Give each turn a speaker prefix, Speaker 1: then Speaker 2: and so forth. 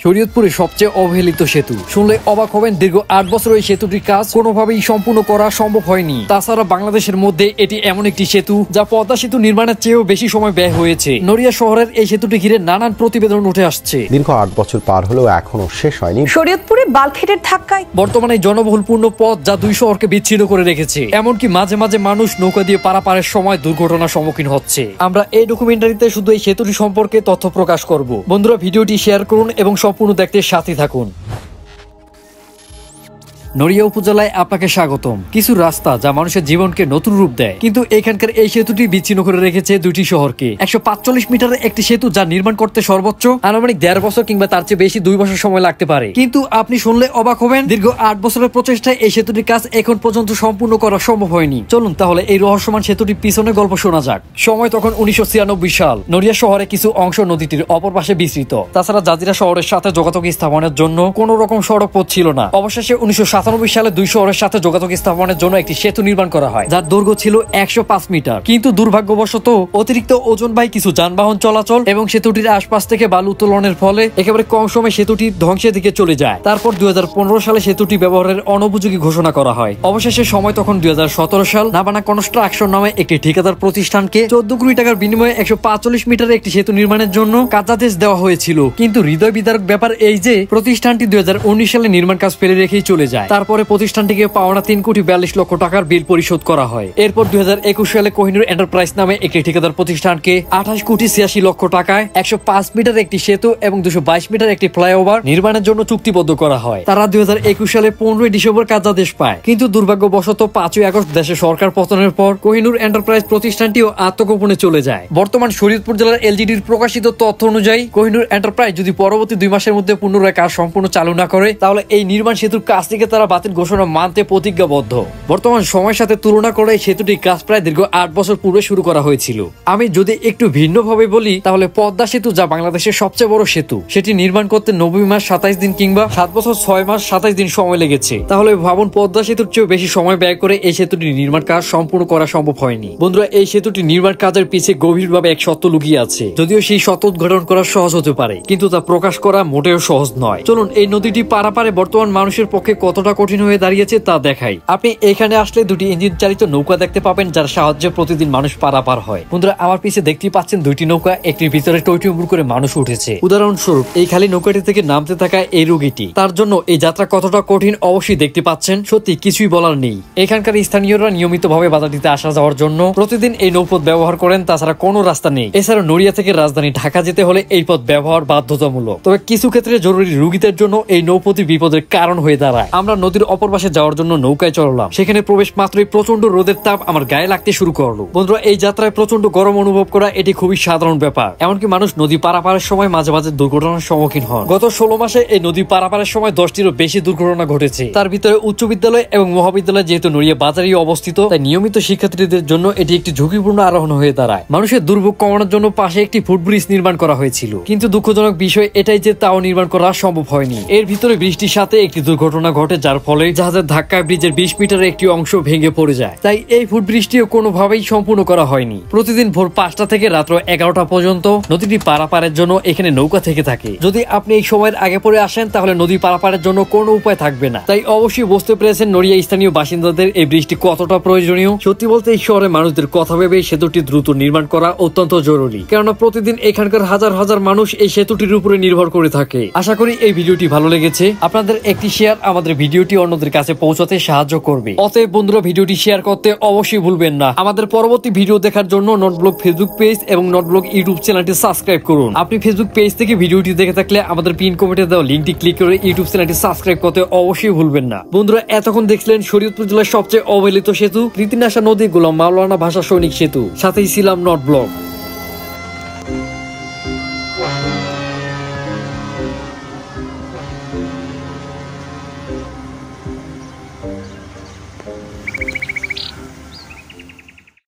Speaker 1: শরীয়তপুরে সবচেয়ে অবহেলিত সেতু শুনলে অবাক হবেন। দীর্ঘ ৮ বছর এই সেতুটির কাজ কোনোভাবেই সম্পূর্ণ করা সম্ভব হয়নি। তাছাড়া বাংলাদেশের মধ্যে এটি এমন একটি সেতু যা পদ্মা সেতু নির্মাণের চেয়েও বেশি সময় ব্যয় হয়েছে। নড়িয়া শহরের এই সেতুটি ঘিরে নানান প্রতিবেদন উঠে আসছে।
Speaker 2: দীর্ঘ ৮ বছর পার হলেও এখনো শেষ হয়নি।
Speaker 3: শরীয়তপুরে বাল্কহেডের ধাক্কায়
Speaker 1: বর্তমানে জনবহুলপূর্ণ পথ যা ২ শহরকে বিচ্ছিন্ন করে রেখেছে। এমনকি মাঝে মাঝে মানুষ নৌকা দিয়ে পারাপারের সময় দুর্ঘটনার সম্মুখীন হচ্ছে। আমরা এই ডকুমেন্টারিতে শুধু এই সেতুটি সম্পর্কে তথ্য প্রকাশ করব। বন্ধুরা, ভিডিওটি শেয়ার করুন এবং সম্পূর্ণ দেখতে সাথে থাকুন। নড়িয়া উপজেলায় আপনাকে স্বাগতম। কিছু রাস্তা যা মানুষের জীবনকে নতুন রূপ দেয়, কিন্তু এখানকার এই সেতুটি বিচ্ছিন্ন করে রেখেছে দুইটি শহরকে। ১৪৫ মিটারের একটি সেতু যা নির্মাণ করতে সর্বোচ্চ আনুমানিক ১.৫ বছর কিংবা তার চেয়ে বেশি ২ বছর সময় লাগতে পারে। কিন্তু আপনি শুনলে অবাক হবেন, দীর্ঘ ৮ বছরের প্রচেষ্টায় এই সেতুটির কাজ এখন পর্যন্ত সম্পূর্ণ করা সম্ভব হয়নি। চলুন তাহলে এই রহস্যমান সেতুটির পিছনে গল্প শোনা যাক। সময় তখন ১৯৯৬ সাল। নড়িয়া শহরে কিছু অংশ নদীটির অপর পাশে বিস্তৃত। তাছাড়া জাজিরা শহরের সাথে যোগাযোগ স্থাপনের জন্য কোন রকম সড়ক পথ ছিল না। অবশেষে ১৯৯৭ সালে ২ শহরের সাথে যোগাযোগ স্থাপনের জন্য একটি সেতু নির্মাণ করা হয়, যার দৈর্ঘ্য ছিল ১০৫ মিটার। কিন্তু দুর্ভাগ্যবশত অতিরিক্ত ওজনবাহী কিছু যানবাহন চলাচল এবং সেতুটির আশপাশ থেকে বালু উত্তোলনের ফলে একেবারে কম সময়ে সেতুটি ধ্বংসের দিকে চলে যায়। তারপর ২০১৫ সালে সেতুটি ব্যবহারের অনুপযোগী ঘোষণা করা হয়। অবশেষে সময় তখন ২০১৭ সাল। নাবানা কনস্ট্রাকশন নামে একটি ঠিকাদার প্রতিষ্ঠানকে ১৪ কোটি টাকার বিনিময়ে ১৪৫ মিটারের একটি সেতু নির্মাণের জন্য কার্যাদেশ দেওয়া হয়েছিল। কিন্তু হৃদয় বিদারক ব্যাপার এই যে প্রতিষ্ঠানটি ২০১৯ সালে নির্মাণ কাজ ফেলে রেখেই চলে যায়। তারপরে প্রতিষ্ঠানটিকে পাওনা ৩,৪২ লক্ষ টাকার বিল পরিশোধ করা হয়। এরপর ২০২১ সালে কোহিনুর এন্টারপ্রাইজ নামে একটি ঠিকাদার প্রতিষ্ঠানকে ২৮,৮৬ লক্ষ টাকায় ১০৫ মিটার একটি সেতু এবং ২২২ মিটার একটি ফ্লাইওভার নির্মাণের জন্য চুক্তিবদ্ধ করা হয়। তারা ২০২১ সালে ১৫ ডিসেম্বর কার্যাদেশ পায়। কিন্তু দুর্ভাগ্যবশত ৫ই আগস্ট দেশে সরকার পতনের পর কোহিনুর এন্টারপ্রাইজ প্রতিষ্ঠানটিও আত্মগোপনে চলে যায়। বর্তমান শরীয়তপুর জেলার এলজিডির প্রকাশিত তথ্য অনুযায়ী কোহিনুর এন্টারপ্রাইজ যদি পরবর্তী ২ মাসের মধ্যে পুনরায় কাজ সম্পূর্ণ চালু না করে, তাহলে এই নির্মাণ সেতুর কাজ থেকে তারা বাতিল ঘোষণা মানতে প্রতিজ্ঞাবদ্ধ। বর্তমান সময়ের সাথে তুলনা করে সেতুটির কাজ প্রায় দীর্ঘ ৮ বছর পূর্বে শুরু করা হয়েছিল। আমি যদি একটু ভিন্নভাবে বলি, তাহলে পদ্মা সেতু যা বাংলাদেশের সবচেয়ে বড় সেতু, সেটি নির্মাণ করতে ৯০ মাস ২৭ দিন কিংবা ৭ বছর ৬ মাস ২৭ দিন সময় লেগেছে। তাহলে ভাবুন, পদ্মা সেতুর চেয়েও বেশি সময় ব্যয় করে এই সেতুটি নির্মাণ কাজ সম্পূর্ণ করা সম্ভব হয়নি। বন্ধুরা, এই সেতুটি নির্মাণ কাজের পিছিয়ে গভীরভাবে এক সত্য লুকিয়ে আছে। যদিও সেই সত্য উদ্ঘাটন করা সহজ হতে পারে, কিন্তু তা প্রকাশ করা মোটেও সহজ নয়। চলুন এই নদীটি পারাপারে বর্তমান মানুষের পক্ষে কতটা কঠিন হয়ে দাঁড়িয়েছে তা দেখাই। আপনি এখানে আসলে দুটি ইঞ্জিন চালিত নৌকা দেখতে পাবেন, যার সাহায্যে প্রতিদিন মানুষ পারাপার হয়। বন্ধুরা, আমার পিছিয়ে দেখতে পাচ্ছেন দুইটি নৌকা। একটির ভিতরে টইটুম্বুর করে মানুষ উঠেছে। উদাহরণস্বরূপ এই খালি নৌকাটি থেকে নামতে থাকা এই রোগীটি, তার জন্য এই যাত্রা কতটা কঠিন অবশ্যই দেখতে পাচ্ছেন। সত্যি কিছুই বলার নেই। এখানকার স্থানীয়রা নিয়মিত ভাবে বাজারটিতে আসা যাওয়ার জন্য প্রতিদিন এই নৌপথ ব্যবহার করেন। তাছাড়া কোনো রাস্তা নেই। এছাড়া নড়িয়া থেকে রাজধানী ঢাকা যেতে হলে এই পথ ব্যবহার বাধ্যতামূলক। তবে কিছু ক্ষেত্রে জরুরি রোগীদের জন্য এই নৌপথই বিপদের কারণ হয়ে দাঁড়ায়। আমরা নদীর অপর পাশে যাওয়ার জন্য নৌকায় চললাম। সেখানে প্রবেশ মাত্রই প্রচন্ড রোদের তাপ আমার গায়ে লাগতে শুরু করলো। বন্ধুরা, এই যাত্রায় প্রচন্ড গরম অনুভব করা এটি খুবই সাধারণ ব্যাপার। এমনকি মানুষ নদী পারাপারের সময় মাঝে মাঝে দুর্ঘটনার সম্মুখীন হয়। গত ১৬ মাসে এই নদী পারাপারের সময় ১০টিরও বেশি দুর্ঘটনা ঘটেছে। তার ভিতরে উচ্চ বিদ্যালয় এবং মহাবিদ্যালয় যেহেতু নড়িয়া বাজারেই অবস্থিত, তাই নিয়মিত শিক্ষার্থীদের জন্য এটি একটি ঝুঁকিপূর্ণ আরোহণ হয়ে দাঁড়ায়। মানুষের দুর্ভোগ কমানোর জন্য পাশে একটি ফুটব্রিজ নির্মাণ করা হয়েছিল, কিন্তু দুঃখজনক বিষয় এটাই যে তাও নির্মাণ করা সম্ভব হয়নি। এর ভিতরে বৃষ্টির সাথে একটি দুর্ঘটনা ঘটে, যার ফলে জাহাজের ধাক্কায় ব্রিজের ২০ মিটারের একটি অংশ ভেঙে পড়ে যায়। তাই এই ফুটব্রিজটিও কোনোভাবেই সম্পূর্ণ করা হয়নি। প্রতিদিন ভোর ৫টা থেকে রাত্র ১১টা পর্যন্ত নদীটি পারাপারের জন্য এখানে নৌকা থেকে থাকে। যদি আপনি এই সময়ের আগে পরে আসেন, তাহলে নদী পারাপারের জন্য কোনো উপায় থাকবে না। তাই অবশ্যই বুঝতে পেরেছেন নড়িয়া স্থানীয় বাসিন্দাদের এই ব্রিজটি কতটা প্রয়োজনীয়। সত্যি বলতে এই শহরে মানুষদের কথা ভেবে সেতুটি দ্রুত নির্মাণ করা অত্যন্ত জরুরি, কেননা প্রতিদিন এখানকার হাজার হাজার মানুষ এই সেতুটির উপরে নির্ভর করে থাকে। আশা করি এই ভিডিওটি ভালো লেগেছে। আপনাদের একটি শেয়ার আমাদের ভিডিওটি অন্যদের কাছে পৌঁছাতে সাহায্য করবে। অতএব বন্ধুরা, ভিডিওটি শেয়ার করতে অবশ্যই ভুলবেন না। আমাদের পরবর্তী ভিডিও দেখার জন্য নটব্লগ ফেসবুক পেজ এবং নটব্লগ ইউটিউব চ্যানেলটি সাবস্ক্রাইব করুন। আপনি ফেসবুক পেজ থেকে ভিডিওটি দেখে থাকলে আমাদের পিন কমেন্টে দেওয়া লিঙ্কটি ক্লিক করে ইউটিউব চ্যানেলটি সাবস্ক্রাইব করতে অবশ্যই ভুলবেন না। বন্ধুরা, এতক্ষণ দেখলেন শরীয়তপুর জেলার সবচেয়ে অবহেলিত সেতু, রীতিনাশা নদী গোলাম মাওলানা ভাষা সৈনিক সেতু। সাথেই ছিলাম নটব্লগ।